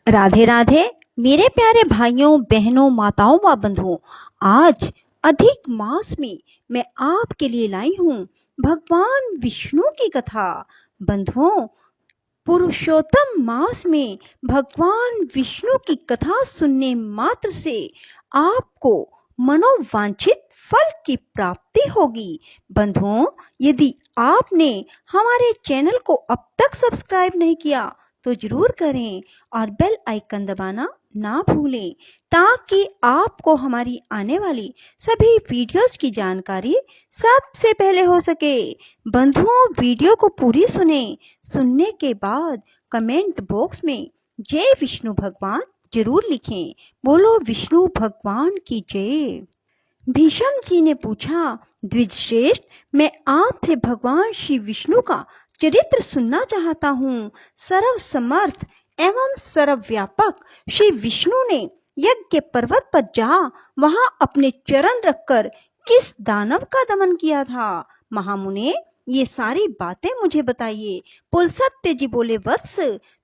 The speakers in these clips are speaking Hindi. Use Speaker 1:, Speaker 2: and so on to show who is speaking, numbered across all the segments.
Speaker 1: राधे राधे मेरे प्यारे भाइयों बहनों माताओं व बंधुओं। आज अधिक मास में मैं आपके लिए लाई हूँ भगवान विष्णु की कथा। बंधुओं, पुरुषोत्तम मास में भगवान विष्णु की कथा सुनने मात्र से आपको मनोवांछित फल की प्राप्ति होगी। बंधुओं, यदि आपने हमारे चैनल को अब तक सब्सक्राइब नहीं किया तो जरूर करें और बेल आइकन दबाना ना भूलें, ताकि आपको हमारी आने वाली सभी वीडियोस की जानकारी सबसे पहले हो सके। बंधुओं, वीडियो को पूरी सुनने के बाद कमेंट बॉक्स में जय विष्णु भगवान जरूर लिखें। बोलो विष्णु भगवान की जय। भीष्म जी ने पूछा, द्विज श्रेष्ठ, मैं आपसे भगवान श्री विष्णु का चरित्र सुनना चाहता हूँ। सर्व समर्थ एवं सर्वव्यापक श्री विष्णु ने यज्ञ पर्वत पर जा वहां अपने चरण रखकर किस दानव का दमन किया था? महामुने, ये सारी बातें मुझे बताइए। पुलस्त्य जी बोले, वत्स,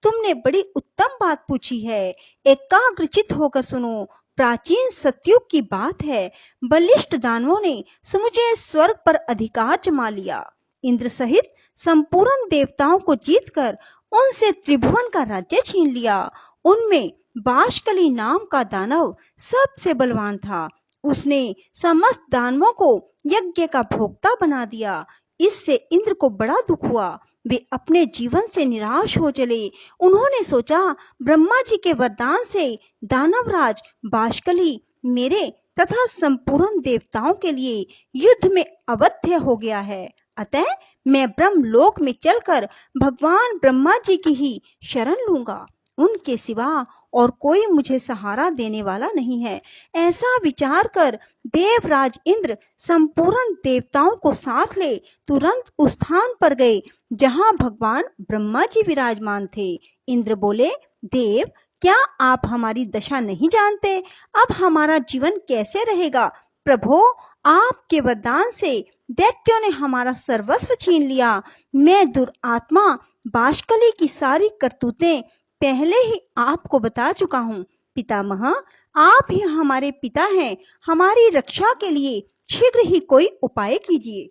Speaker 1: तुमने बड़ी उत्तम बात पूछी है। एकाग्रचित होकर सुनो। प्राचीन सतयुग की बात है। बलिष्ठ दानवों ने समूचे स्वर्ग पर अधिकार जमा लिया। इंद्र सहित संपूर्ण देवताओं को जीतकर उनसे त्रिभुवन का राज्य छीन लिया। उनमें बाशकली नाम का दानव सबसे बलवान था। उसने समस्त दानवों को यज्ञ का भोक्ता बना दिया। इससे इंद्र को बड़ा दुख हुआ। वे अपने जीवन से निराश हो चले। उन्होंने सोचा, ब्रह्मा जी के वरदान से दानवराज बाशकली मेरे तथा संपूर्ण देवताओं के लिए युद्ध में अवध्य हो गया है। अतः मैं ब्रह्मलोक में चलकर भगवान ब्रह्मा जी की ही शरण लूंगा। उनके सिवा और कोई मुझे सहारा देने वाला नहीं है। ऐसा विचार कर देवराज इंद्र संपूर्ण देवताओं को साथ ले तुरंत उस स्थान पर गए जहां भगवान ब्रह्मा जी विराजमान थे। इंद्र बोले, देव, क्या आप हमारी दशा नहीं जानते? अब हमारा जीवन कैसे रहेगा? प्रभो, आपके वरदान से दैत्यों ने हमारा सर्वस्व छीन लिया। मैं दुरात्मा बाशकली की सारी करतूतें पहले ही आपको बता चुका हूँ। पितामह, आप ही हमारे पिता हैं। हमारी रक्षा के लिए शीघ्र ही कोई उपाय कीजिए।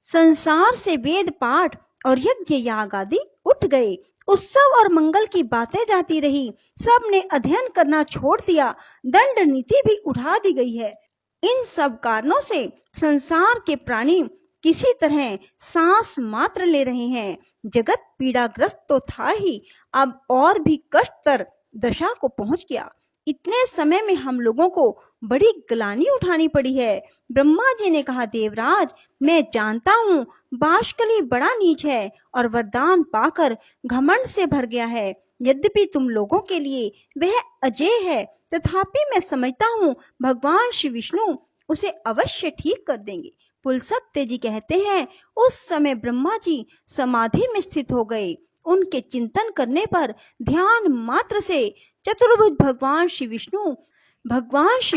Speaker 1: संसार से वेद पाठ और यज्ञ याग आदि उठ गए। उत्सव और मंगल की बातें जाती रही। सब ने अध्ययन करना छोड़ दिया। दंड नीति भी उठा दी गई है। इन सब कारणों से संसार के प्राणी किसी तरह सांस मात्र ले रहे हैं। जगत पीड़ाग्रस्त तो था ही, अब और भी कष्टतर दशा को पहुंच गया। इतने समय में हम लोगों को बड़ी ग्लानि उठानी पड़ी है। ब्रह्मा जी ने कहा, देवराज, मैं जानता हूँ बाशकली बड़ा नीच है और वरदान पाकर घमंड से भर गया है। यद्यपि तुम लोगों के लिए वह अजय है, तथापि मैं समझता हूँ भगवान श्री विष्णु उसे अवश्य ठीक कर देंगे। पुलस्त्य जी कहते हैं, उस समय ब्रह्मा जी समाधि में स्थित हो गए। उनके चिंतन करने पर ध्यान मात्र से चतुर्भुज भगवान श्री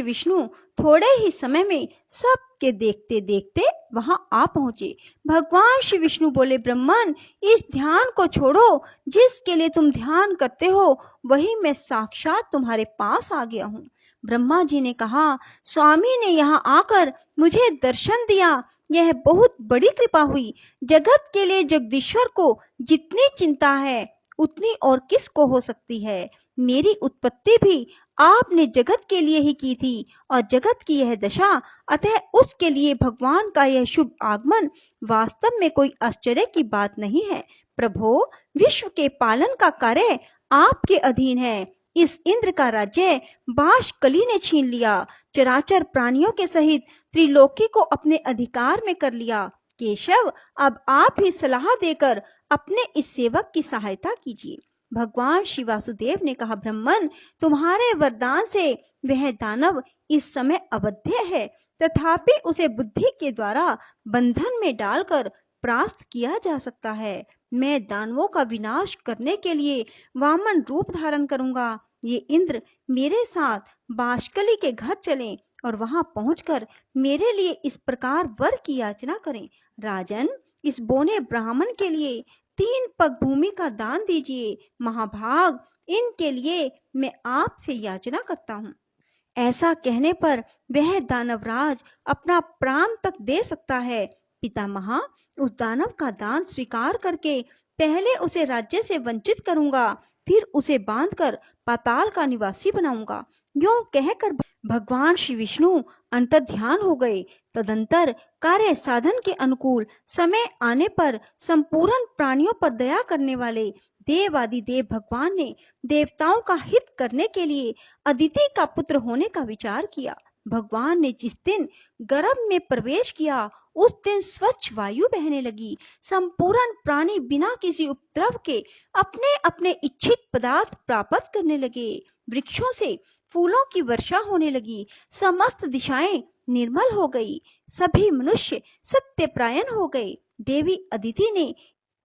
Speaker 1: विष्णु थोड़े ही समय में सबके देखते देखते वहां आ पहुंचे। भगवान श्री विष्णु बोले, ब्रह्मन, इस ध्यान को छोड़ो। जिसके लिए तुम ध्यान करते हो वही मैं साक्षात तुम्हारे पास आ गया हूँ। ब्रह्मा जी ने कहा, स्वामी ने यहाँ आकर मुझे दर्शन दिया, यह बहुत बड़ी कृपा हुई। जगत के लिए जगदीश्वर को जितनी चिंता है उतनी और किसको हो सकती है। मेरी उत्पत्ति भी आपने जगत के लिए ही की थी और जगत की यह दशा, अतः उसके लिए भगवान का यह शुभ आगमन वास्तव में कोई आश्चर्य की बात नहीं है। प्रभो, विश्व के पालन का कार्य आपके अधीन है। इस इंद्र का राज्य बाशकली ने छीन लिया। चराचर प्राणियों के सहित त्रिलोकी को अपने अधिकार में कर लिया। केशव, अब आप ही सलाह देकर अपने इस सेवक की सहायता कीजिए। भगवान श्री वासुदेव ने कहा, ब्रह्मन, तुम्हारे वरदान से वह दानव इस समय अवध्य है, तथापि उसे बुद्धि के द्वारा बंधन में डालकर परास्त किया जा सकता है। मैं दानवों का विनाश करने के लिए वामन रूप धारण करूंगा। ये इंद्र मेरे साथ बाशकली के घर चलें और वहां पहुंचकर मेरे लिए इस प्रकार वर की याचना करें। राजन, इस बोने ब्राह्मण के लिए 3 पग भूमि का दान दीजिए। महाभाग, इनके लिए मैं आपसे याचना करता हूँ। ऐसा कहने पर वह दानवराज अपना प्राण तक दे सकता है। पितामह, उस दानव का दान स्वीकार करके पहले उसे राज्य से वंचित करूंगा, फिर उसे बांधकर पाताल का निवासी बनाऊंगा। यूं कहकर भगवान श्री विष्णु अंतर्ध्यान हो गए। तदंतर कार्य साधन के अनुकूल समय आने पर संपूर्ण प्राणियों पर दया करने वाले देवादिदेव भगवान ने देवताओं का हित करने के लिए अदिति का पुत्र होने का विचार किया। भगवान ने जिस दिन गर्भ में प्रवेश किया, उस दिन स्वच्छ वायु बहने लगी। संपूर्ण प्राणी बिना किसी उपद्रव के अपने अपने इच्छित पदार्थ प्राप्त करने लगे। वृक्षों से फूलों की वर्षा होने लगी। समस्त दिशाएं निर्मल हो गई। सभी मनुष्य सत्यपरायण हो गए। देवी अदिति ने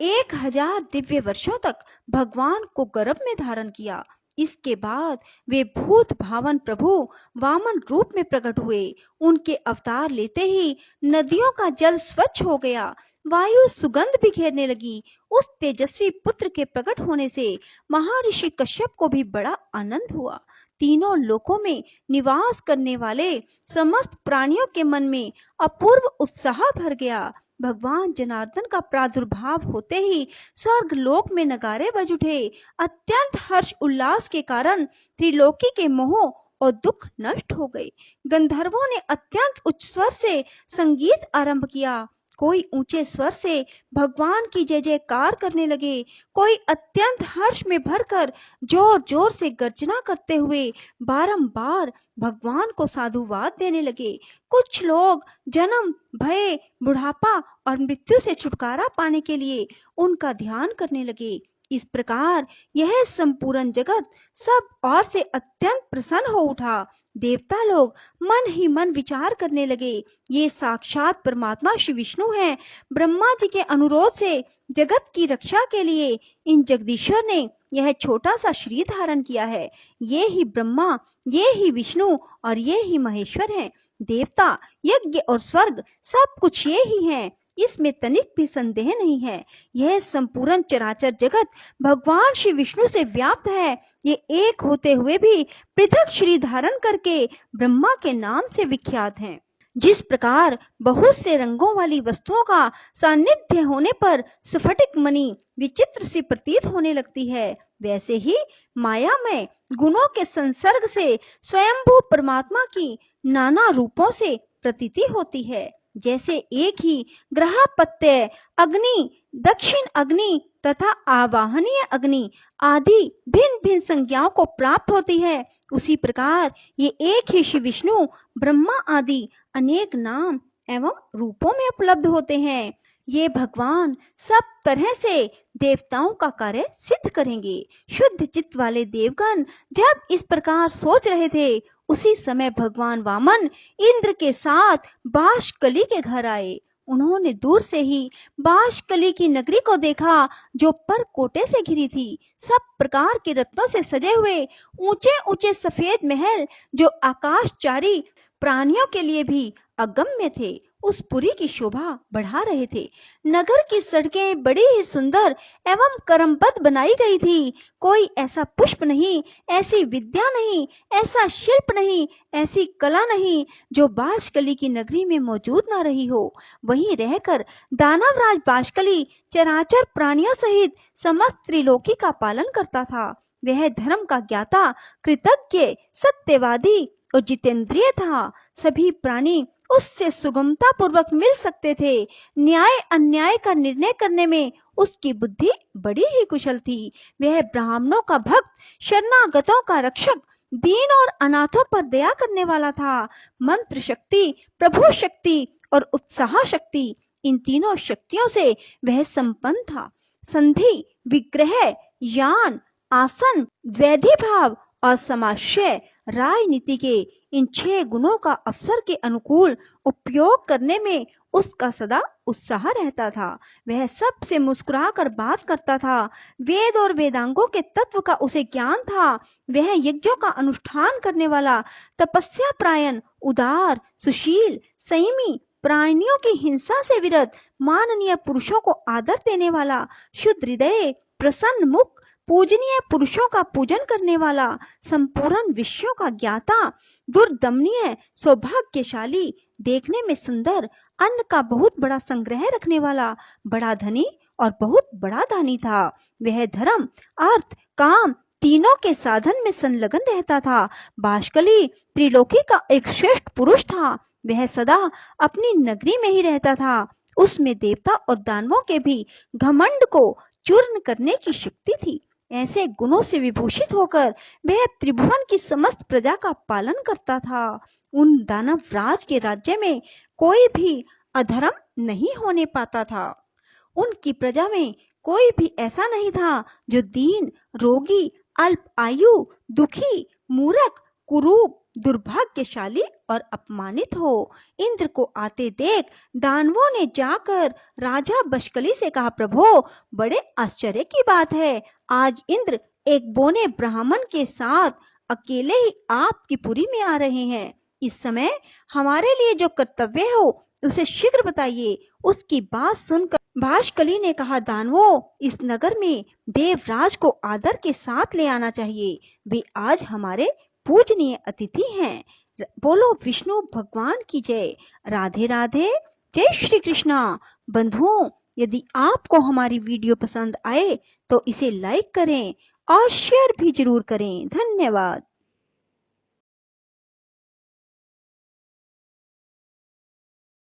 Speaker 1: 1000 दिव्य वर्षों तक भगवान को गर्भ में धारण किया। इसके बाद वे भूत भावन प्रभु वामन रूप में प्रकट हुए। उनके अवतार लेते ही नदियों का जल स्वच्छ हो गया। वायु सुगंध बिखेरने लगी। उस तेजस्वी पुत्र के प्रकट होने से महर्षि कश्यप को भी बड़ा आनंद हुआ। तीनों लोकों में निवास करने वाले समस्त प्राणियों के मन में अपूर्व उत्साह भर गया। भगवान जनार्दन का प्रादुर्भाव होते ही स्वर्ग लोक में नगारे बज उठे। अत्यंत हर्ष उल्लास के कारण त्रिलोकी के मोह और दुख नष्ट हो गए। गंधर्वों ने अत्यंत उच्च स्वर से संगीत आरंभ किया। कोई ऊंचे स्वर से भगवान की जय जयकार करने लगे। कोई अत्यंत हर्ष में भरकर जोर जोर से गर्जना करते हुए बारंबार भगवान को साधुवाद देने लगे। कुछ लोग जन्म, भय, बुढ़ापा और मृत्यु से छुटकारा पाने के लिए उनका ध्यान करने लगे। इस प्रकार यह संपूर्ण जगत सब ओर से अत्यंत प्रसन्न हो उठा। देवता लोग मन ही मन विचार करने लगे, ये साक्षात परमात्मा श्री विष्णु हैं। ब्रह्मा जी के अनुरोध से जगत की रक्षा के लिए इन जगदीश्वर ने यह छोटा सा शरीर धारण किया है। ये ही ब्रह्मा, ये ही विष्णु और ये ही महेश्वर हैं। देवता, यज्ञ और स्वर्ग सब कुछ ये ही हैं। इसमें तनिक भी संदेह नहीं है। यह संपूर्ण चराचर जगत भगवान श्री विष्णु से व्याप्त है। ये एक होते हुए भी पृथक शरीर धारण करके ब्रह्मा के नाम से विख्यात हैं। जिस प्रकार बहुत से रंगों वाली वस्तुओं का सानिध्य होने पर स्फटिक मणि विचित्र सी प्रतीत होने लगती है, वैसे ही माया में गुणों के संसर्ग से स्वयंभू परमात्मा की नाना रूपों से प्रतीति होती है। जैसे एक ही ग्रहपत्य अग्नि, दक्षिण अग्नि तथा आवाहनीय अग्नि आदि भिन्न भिन्न संज्ञाओं को प्राप्त होती है, उसी प्रकार ये एक ही श्री विष्णु ब्रह्मा आदि अनेक नाम एवं रूपों में उपलब्ध होते हैं। ये भगवान सब तरह से देवताओं का कार्य सिद्ध करेंगे। शुद्ध चित्त वाले देवगण जब इस प्रकार सोच रहे थे, उसी समय भगवान वामन इंद्र के साथ बाशकली के घर आए। उन्होंने दूर से ही बाशकली की नगरी को देखा, जो परकोटे से घिरी थी। सब प्रकार के रत्नों से सजे हुए ऊंचे ऊंचे सफेद महल, जो आकाशचारी प्राणियों के लिए भी अगम्य थे, उस पुरी की शोभा बढ़ा रहे थे। नगर की सड़कें बड़ी ही सुंदर एवं क्रमबद्ध बनाई गई थी। कोई ऐसा पुष्प नहीं, ऐसी विद्या नहीं, ऐसा शिल्प नहीं, ऐसी कला नहीं जो बाशकली की नगरी में मौजूद ना रही हो। वहीं रहकर दानवराज बाशकली चराचर प्राणियों सहित समस्त त्रिलोकी का पालन करता था। वह धर्म का ज्ञाता, कृतज्ञ, सत्यवादी और जितेंद्रिय था। सभी प्राणी उससे सुगमता पूर्वक मिल सकते थे। न्याय अन्याय का निर्णय करने में उसकी बुद्धि बड़ी ही कुशल थी। वह ब्राह्मणों का भक्त, शरणागतों का रक्षक, दीन और अनाथों पर दया करने वाला था। मंत्र शक्ति, प्रभु शक्ति और उत्साह शक्ति, इन तीनों शक्तियों से वह संपन्न था। संधि, विग्रह, यान, आसन, वैधि भाव और समाशय राजनीति के इन 6 गुणों का अवसर के अनुकूल उपयोग करने में उसका सदा उत्साह रहता था। वह सबसे मुस्कुराकर बात करता था। वेद और वेदांगों के तत्व का उसे ज्ञान था। वह यज्ञों का अनुष्ठान करने वाला, तपस्या प्रायण, उदार, सुशील, संयमी, प्राणियों की हिंसा से विरत, माननीय पुरुषों को आदर देने वाला, शुद्ध हृदय, प्रसन्न मुख, पूजनीय पुरुषों का पूजन करने वाला, संपूर्ण विषयों का ज्ञाता, दुर्दमनीय, सौभाग्यशाली, देखने में सुंदर, अन्न का बहुत बड़ा संग्रह रखने वाला, बड़ा धनी और बहुत बड़ा दानी था। वह धर्म, अर्थ, काम तीनों के साधन में संलग्न रहता था। बाष्कली त्रिलोकी का एक श्रेष्ठ पुरुष था। वह सदा अपनी नगरी में ही रहता था। उसमें देवता और दानवों के भी घमंड को चूर्ण करने की शक्ति थी। ऐसे गुणों से विभूषित होकर वह त्रिभुवन की समस्त प्रजा का पालन करता था। उन दानव राज के राज्य में कोई भी अधर्म नहीं होने पाता था। उनकी प्रजा में कोई भी ऐसा नहीं था जो दीन, रोगी, अल्प आयु, दुखी, मूर्ख, कुरूप, दुर्भाग्यशाली और अपमानित हो। इंद्र को आते देख दानवों ने जाकर राजा बशकली से कहा, प्रभो, बड़े आश्चर्य की बात है, आज इंद्र एक बोने ब्राह्मण के साथ अकेले ही आपकी पुरी में आ रहे हैं। इस समय हमारे लिए जो कर्तव्य हो उसे शीघ्र बताइए। उसकी बात सुनकर बाष्कली ने कहा, दानवों, इस नगर में देवराज को आदर के साथ ले आना चाहिए। वे आज हमारे पूजनीय अतिथि हैं। बोलो विष्णु भगवान की जय। राधे राधे। जय श्री कृष्णा। बंधुओं, यदि आपको हमारी वीडियो पसंद आए तो इसे लाइक करें और शेयर भी जरूर करें। धन्यवाद।